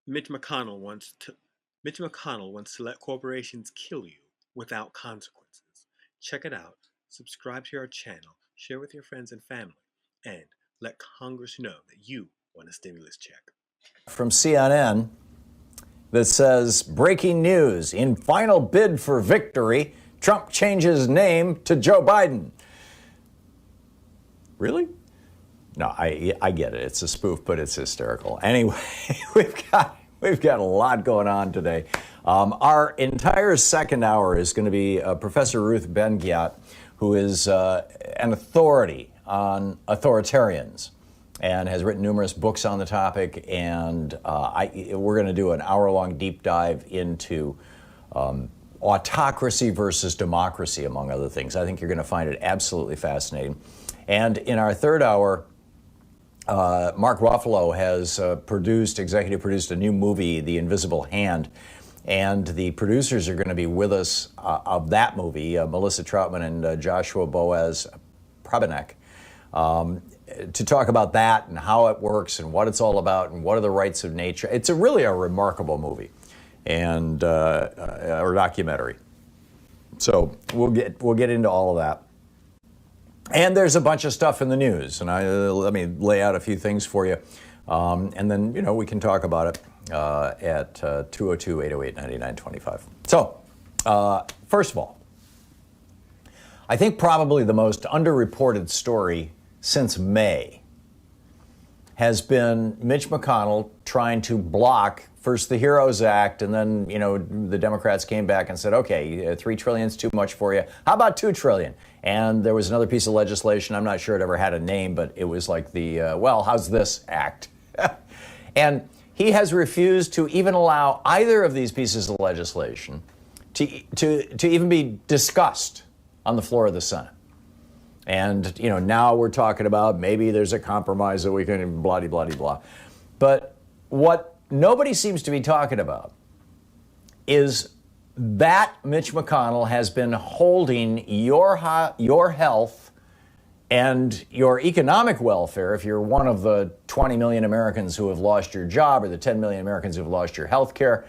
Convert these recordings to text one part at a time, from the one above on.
Mitch McConnell wants to Mitch McConnell wants to let corporations kill you without consequences. Check it out. Subscribe to our channel, share with your friends and family, and let Congress know that you want a stimulus check. From CNN that says, breaking news, in final bid for victory, Trump changes name to Joe Biden. Really? No, I get it. It's a spoof, but it's hysterical. Anyway, we've got a lot going on today. Our entire second hour is going to be Professor Ruth Ben-Ghiat, who is an authority on authoritarians and has written numerous books on the topic. And we're going to do an hour-long deep dive into autocracy versus democracy, among other things. I think you're going to find it absolutely fascinating. And in our third hour, Mark Ruffalo has executive produced a new movie, The Invisible Hand, and the producers are going to be with us of that movie, Melissa Troutman and Joshua Boaz Probanek, to talk about that and how it works and what it's all about and what are the rights of nature. It's really a remarkable movie and or documentary. So we'll get into all of that. And there's a bunch of stuff in the news, and let me lay out a few things for you, and then we can talk about it at 202-808-9925. So, first of all, I think probably the most underreported story since May has been Mitch McConnell trying to block first the HEROES Act, and then, the Democrats came back and said, okay, $3 trillion is too much for you. How about $2 trillion? And there was another piece of legislation. I'm not sure it ever had a name, but it was like the, how's this act? And he has refused to even allow either of these pieces of legislation to even be discussed on the floor of the Senate. And, now we're talking about maybe there's a compromise that we can blah, blah, blah, blah. But what nobody seems to be talking about is that Mitch McConnell has been holding your health and your economic welfare, if you're one of the 20 million Americans who have lost your job or the 10 million Americans who have lost your health care,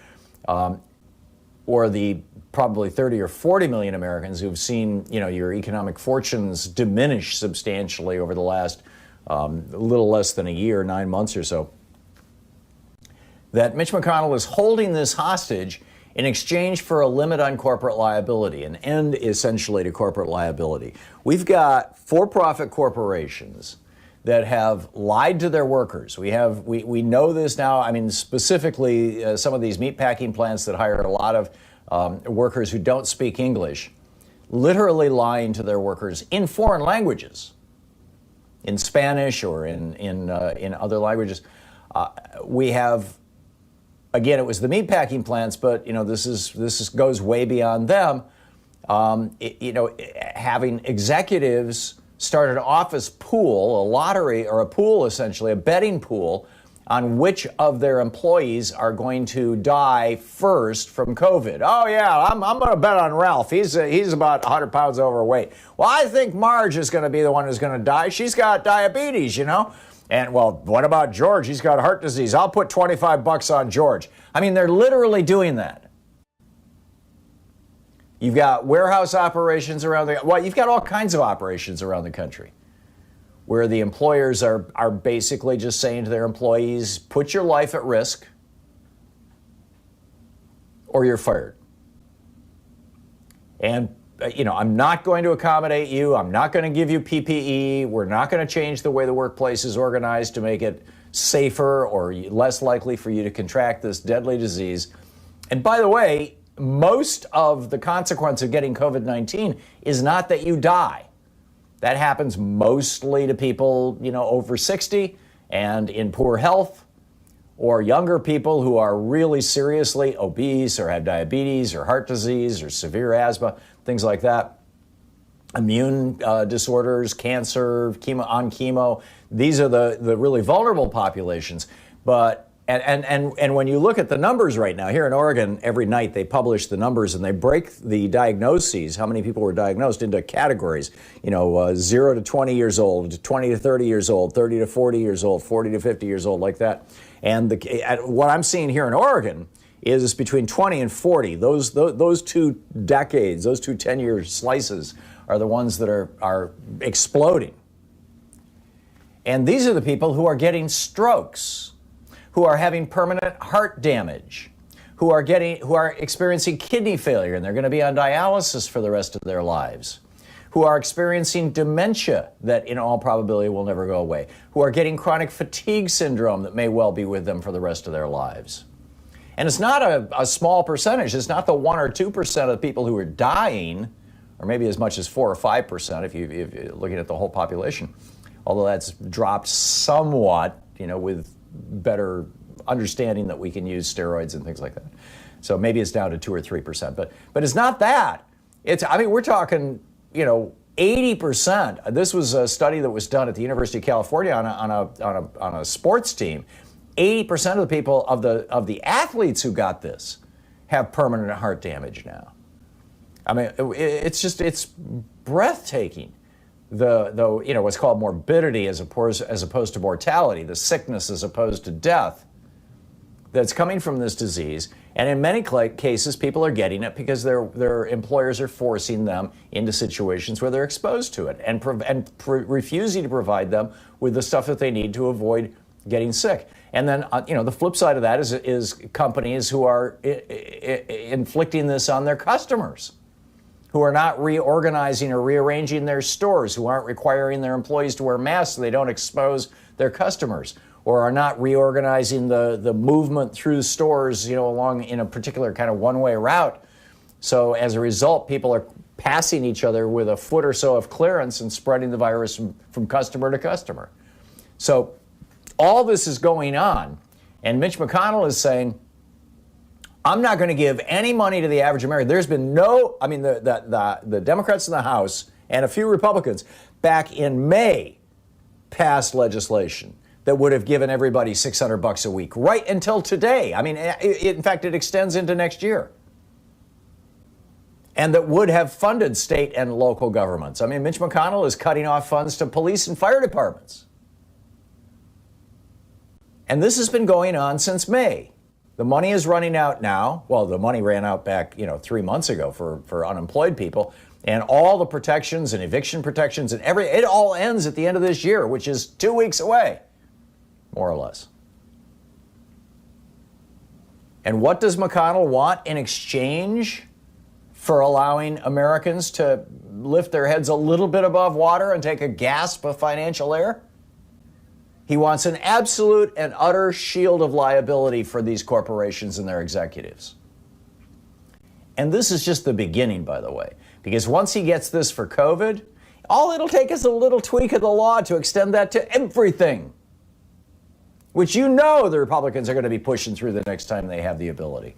or the probably 30 or 40 million Americans who've seen, your economic fortunes diminish substantially over the last little less than a year, 9 months or so, that Mitch McConnell is holding this hostage in exchange for a limit on corporate liability, an end essentially to corporate liability. We've got for-profit corporations that have lied to their workers. We know this now. I mean, specifically some of these meatpacking plants that hire a lot of workers who don't speak English, literally lying to their workers in foreign languages, in Spanish or in other languages. We have. Again, it was the meatpacking plants, but this goes way beyond them. Having executives start an office pool, a lottery or a pool, essentially a betting pool, on which of their employees are going to die first from COVID. Oh yeah, I'm going to bet on Ralph. He's about 100 pounds overweight. Well, I think Marge is going to be the one who's going to die. She's got diabetes, And, what about George? He's got heart disease. I'll put $25 on George. I mean, they're literally doing that. You've got warehouse operations around you've got all kinds of operations around the country where the employers are basically just saying to their employees, put your life at risk or you're fired. And I'm not going to accommodate you. I'm not going to give you PPE. We're not going to change the way the workplace is organized to make it safer or less likely for you to contract this deadly disease. And by the way, most of the consequence of getting COVID-19 is not that you die. That happens mostly to people, over 60 and in poor health, or younger people who are really seriously obese or have diabetes or heart disease or severe asthma, things like that. Immune disorders, cancer, chemo. These are the really vulnerable populations. But And when you look at the numbers right now, here in Oregon, every night they publish the numbers and they break the diagnoses, how many people were diagnosed, into categories. 0 to 20 years old, 20 to 30 years old, 30 to 40 years old, 40 to 50 years old, like that. And what I'm seeing here in Oregon is between 20 and 40. Those 2 decades, those 2 10-year slices are the ones that are exploding. And these are the people who are getting strokes, who are having permanent heart damage, who are experiencing kidney failure, and they're going to be on dialysis for the rest of their lives, who are experiencing dementia that in all probability will never go away, who are getting chronic fatigue syndrome that may well be with them for the rest of their lives. And it's not a small percentage. It's not the 1 or 2% of the people who are dying, or maybe as much as 4 or 5% if you're looking at the whole population, although that's dropped somewhat, with better understanding that we can use steroids and things like that. So maybe it's down to 2 or 3%, but it's not that. We're talking, 80%. This was a study that was done at the University of California on a sports team. 80% of the people of the athletes who got this have permanent heart damage now. It's breathtaking. What's called morbidity as opposed to mortality, the sickness as opposed to death that's coming from this disease. And in many cases, people are getting it because their employers are forcing them into situations where they're exposed to it and refusing to provide them with the stuff that they need to avoid getting sick. And then, the flip side of that is companies who are inflicting this on their customers, who are not reorganizing or rearranging their stores, who aren't requiring their employees to wear masks so they don't expose their customers, or are not reorganizing the movement through stores, along in a particular kind of one-way route. So as a result, people are passing each other with a foot or so of clearance and spreading the virus from customer to customer. So all this is going on, and Mitch McConnell is saying, I'm not going to give any money to the average American. There's been the Democrats in the House and a few Republicans back in May passed legislation that would have given everybody $600 a week right until today. In fact, it extends into next year. And that would have funded state and local governments. Mitch McConnell is cutting off funds to police and fire departments. And this has been going on since May. The money is running out now. Well, the money ran out back, 3 months ago for unemployed people. And all the protections and eviction protections and it all ends at the end of this year, which is 2 weeks away, more or less. And what does McConnell want in exchange for allowing Americans to lift their heads a little bit above water and take a gasp of financial air? He wants an absolute and utter shield of liability for these corporations and their executives. And this is just the beginning, by the way, because once he gets this for COVID, all it'll take is a little tweak of the law to extend that to everything, which the Republicans are going to be pushing through the next time they have the ability.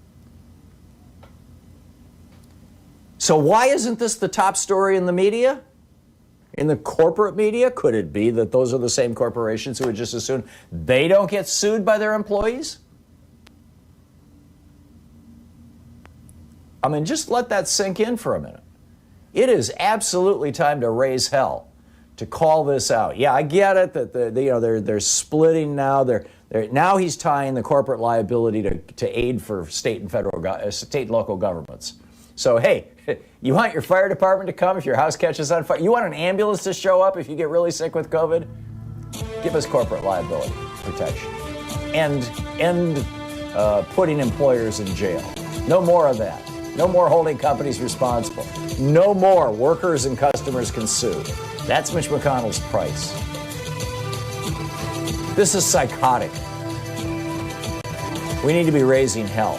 So why isn't this the top story in the media? In the corporate media? Could it be that those are the same corporations who would just assume they don't get sued by their employees? Just let that sink in for a minute. It is absolutely time to raise hell, to call this out. Yeah, I get it that they're splitting now. Now he's tying the corporate liability to aid for state and local governments. So, hey, you want your fire department to come if your house catches on fire? You want an ambulance to show up if you get really sick with COVID? Give us corporate liability protection. And putting employers in jail. No more of that. No more holding companies responsible. No more workers and customers can sue. That's Mitch McConnell's price. This is psychotic. We need to be raising hell.